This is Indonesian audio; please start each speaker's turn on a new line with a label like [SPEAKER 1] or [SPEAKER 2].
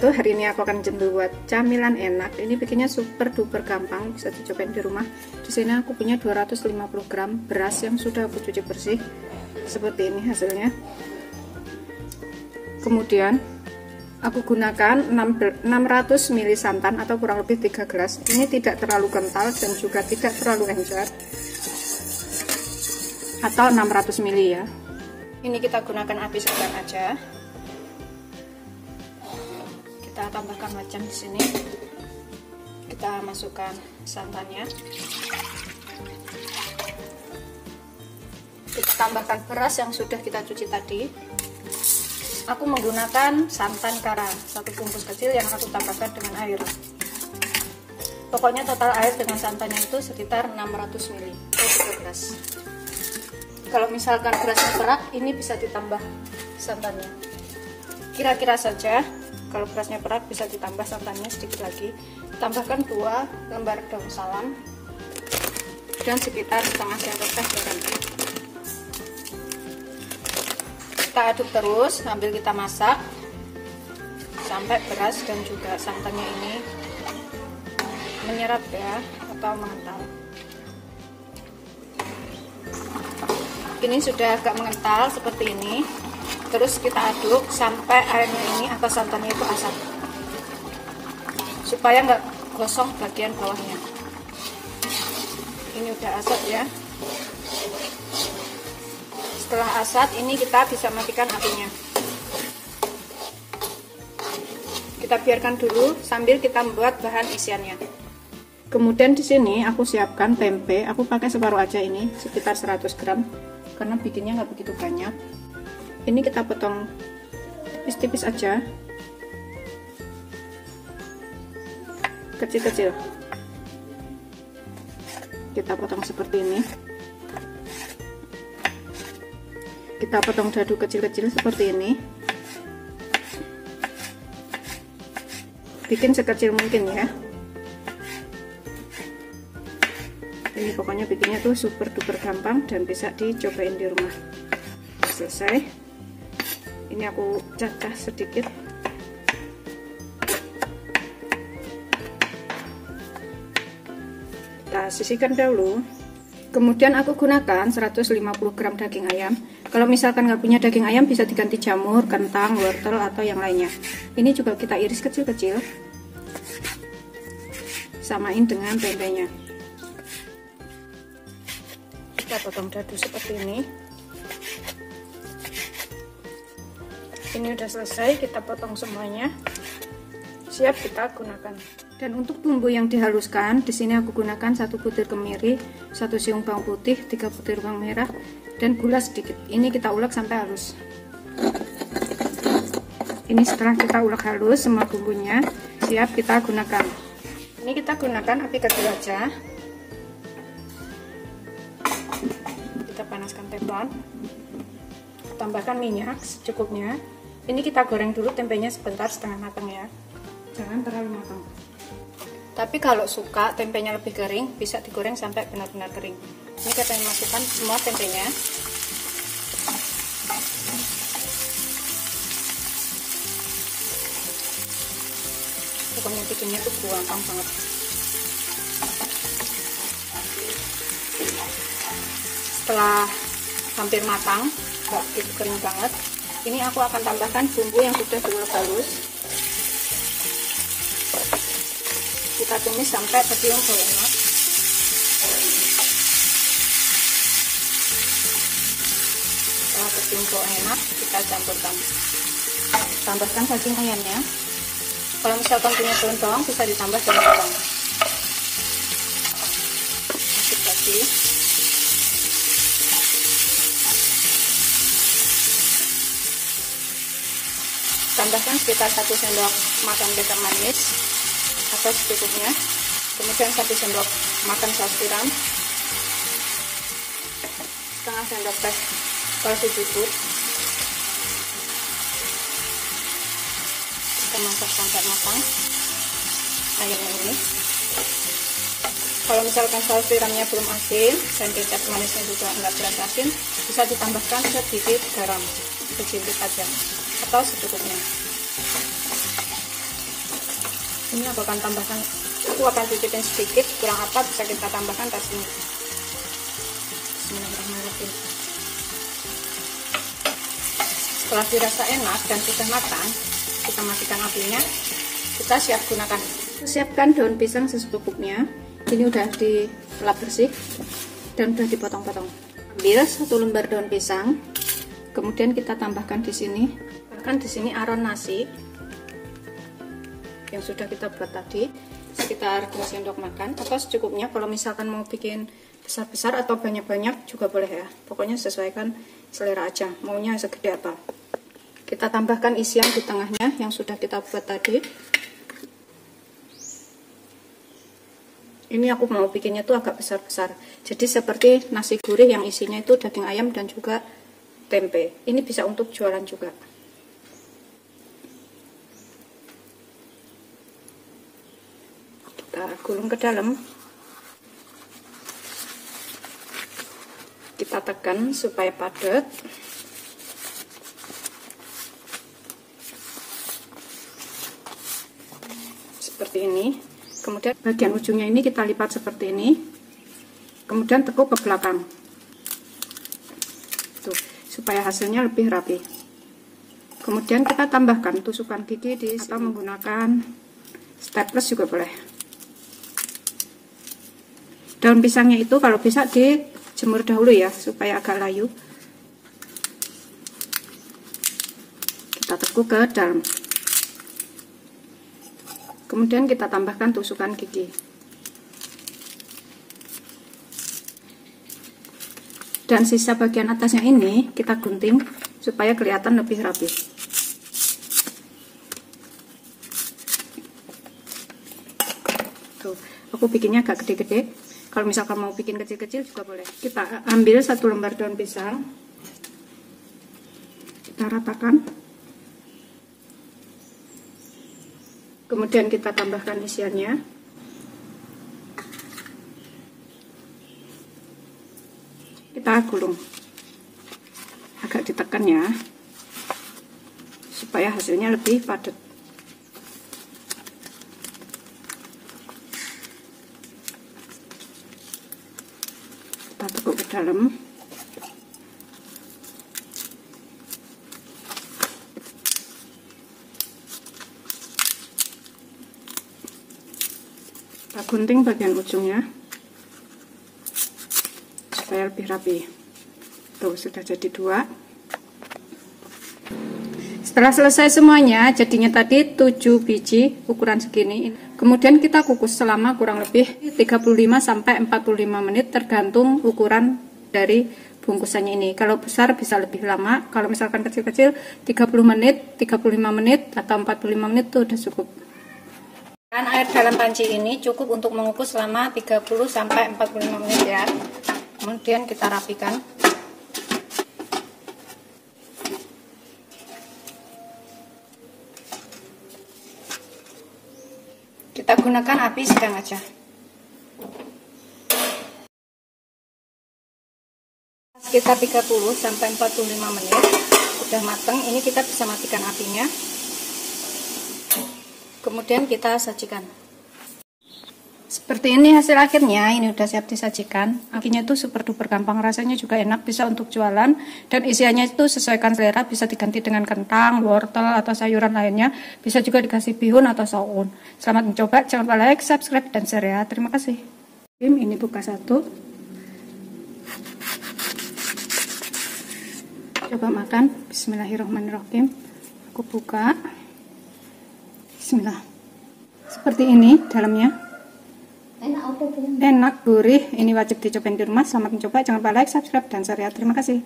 [SPEAKER 1] wabarakatuh. Hari ini aku akan jentul buat camilan enak. Ini bikinnya super duper gampang, bisa dicobain di rumah. Di sini aku punya 250 gram beras yang sudah aku cuci bersih. Seperti ini hasilnya. Kemudian aku gunakan 600 ml santan atau kurang lebih 3 gelas. Ini tidak terlalu kental dan juga tidak terlalu encer. Atau 600 ml ya. Ini kita gunakan api sedang aja. Kita tambahkan wajan di sini. Kita masukkan santannya. Kita tambahkan beras yang sudah kita cuci tadi. Aku menggunakan santan kara 1 bungkus kecil yang aku tambahkan dengan air. Pokoknya total air dengan santannya itu sekitar 600 ml atau 3 gelas. Kalau misalkan berasnya perak, ini bisa ditambah santannya. Kira-kira saja. Kalau berasnya perak bisa ditambah santannya sedikit lagi. Tambahkan 2 lembar daun salam dan sekitar setengah sendok teh garam. Kita aduk terus sambil kita masak sampai beras dan juga santannya ini menyerap ya atau mengental. Ini sudah agak mengental seperti ini. Terus kita aduk sampai airnya ini atau santannya itu asat, supaya nggak gosong bagian bawahnya. Ini udah asat ya. Setelah asat ini kita bisa matikan apinya. Kita biarkan dulu sambil kita membuat bahan isiannya. Kemudian di sini aku siapkan tempe. Aku pakai separuh aja ini, sekitar 100 gram, karena bikinnya nggak begitu banyak. Ini kita potong tipis-tipis aja, kecil-kecil. Kita potong seperti ini. Kita potong dadu kecil-kecil seperti ini. Bikin sekecil mungkin ya. Ini pokoknya bikinnya tuh super duper gampang dan bisa dicobain di rumah. Selesai. Ini aku cacah sedikit. Kita sisihkan dahulu. Kemudian aku gunakan 150 gram daging ayam. Kalau misalkan nggak punya daging ayam bisa diganti jamur, kentang, wortel atau yang lainnya. Ini juga kita iris kecil-kecil. Samain dengan tempenya. Kita potong dadu seperti ini. Ini udah selesai, kita potong semuanya. Siap kita gunakan. Dan untuk bumbu yang dihaluskan, di sini aku gunakan 1 butir kemiri, 1 siung bawang putih, 3 butir bawang merah, dan gula sedikit. Ini kita ulek sampai halus. Ini setelah kita ulek halus semua bumbunya, siap kita gunakan. Ini kita gunakan api kecil aja. Kita panaskan teflon. Tambahkan minyak secukupnya. Ini kita goreng dulu tempenya sebentar setengah matang ya, jangan terlalu matang. Tapi kalau suka tempenya lebih kering, bisa digoreng sampai benar-benar kering. Ini kita masukkan semua tempenya. Pokoknya bikinnya tuh gampang banget. Setelah hampir matang, nggak begitu kering banget, ini aku akan tambahkan bumbu yang sudah diulek halus. Kita tumis sampai tercium bau enak. Setelah tercium bau enak, kita campurkan. Tambahkan daging ayamnya. Kalau misalkan punya daun bawang bisa ditambah daun bawang. Aduk lagi. Tambahkan sekitar 1 sendok makan kecap manis atau secukupnya. Kemudian 1 sendok makan saus tiram, setengah sendok teh kaldu bubuk. Kita masak sampai matang ayamnya ini. Kalau misalkan saus tiramnya belum asin dan kecap manisnya juga enggak berat asin, bisa ditambahkan sedikit garam, sedikit aja atau secukupnya. Ini aku akan tambahkan, aku akan cicipin sedikit, kurang apa bisa kita tambahkan tasnya. Bismillahirrahmanirrahim. Setelah dirasa enak dan sudah matang, kita matikan apinya. Kita siap gunakan. Siapkan daun pisang secukupnya. Ini udah dilap bersih dan udah dipotong-potong. Ambil 1 lembar daun pisang, kemudian kita tambahkan di sini. Bahkan di sini aron nasi yang sudah kita buat tadi, sekitar 2 sendok makan atau secukupnya. Kalau misalkan mau bikin besar-besar atau banyak-banyak juga boleh ya. Pokoknya sesuaikan selera aja, maunya segede apa. Kita tambahkan isian di tengahnya yang sudah kita buat tadi. Ini aku mau bikinnya tuh agak besar-besar. Jadi seperti nasi gurih yang isinya itu daging ayam dan juga tempe. Ini bisa untuk jualan juga. Kita gulung ke dalam. Kita tekan supaya padat. Seperti ini. Kemudian bagian ujungnya ini kita lipat seperti ini, kemudian tekuk ke belakang tuh, supaya hasilnya lebih rapi. Kemudian kita tambahkan tusukan gigi di sini, atau menggunakan staples juga boleh. Daun pisangnya itu kalau bisa dijemur dahulu ya, supaya agak layu. Kita tekuk ke dalam. Kemudian kita tambahkan tusukan gigi. Dan sisa bagian atasnya ini kita gunting supaya kelihatan lebih rapi. Tuh, aku bikinnya agak gede-gede. Kalau misalkan mau bikin kecil-kecil juga boleh. Kita ambil 1 lembar daun pisang. Kita ratakan. Kemudian kita tambahkan isiannya. Kita gulung. Agak ditekan ya, supaya hasilnya lebih padat. Kita tekuk ke dalam. Kita gunting bagian ujungnya supaya lebih rapi. Tuh, sudah jadi 2. Setelah selesai semuanya, jadinya tadi 7 biji ukuran segini. Kemudian kita kukus selama kurang lebih 35-45 menit tergantung ukuran dari bungkusannya ini. Kalau besar bisa lebih lama, kalau misalkan kecil-kecil 30 menit, 35 menit atau 45 menit itu udah cukup. Air dalam panci ini cukup untuk mengukus selama 30-45 menit ya. Kemudian kita rapikan. Kita gunakan api sedang aja. Sekitar 30-45 menit udah mateng. Ini kita bisa matikan apinya. Kemudian kita sajikan. Seperti ini hasil akhirnya. Ini udah siap disajikan. Apinya itu super duper gampang, rasanya juga enak, bisa untuk jualan. Dan isiannya itu sesuaikan selera, bisa diganti dengan kentang, wortel atau sayuran lainnya. Bisa juga dikasih bihun atau soun. Selamat mencoba, jangan lupa like, subscribe, dan share ya. Terima kasih. Ini buka 1. Coba makan. Bismillahirrahmanirrahim. Aku buka. Bismillah. Seperti ini dalamnya. Enak, gurih. Ini wajib dicobain di rumah. Selamat mencoba. Jangan lupa like, subscribe, dan share ya. Terima kasih.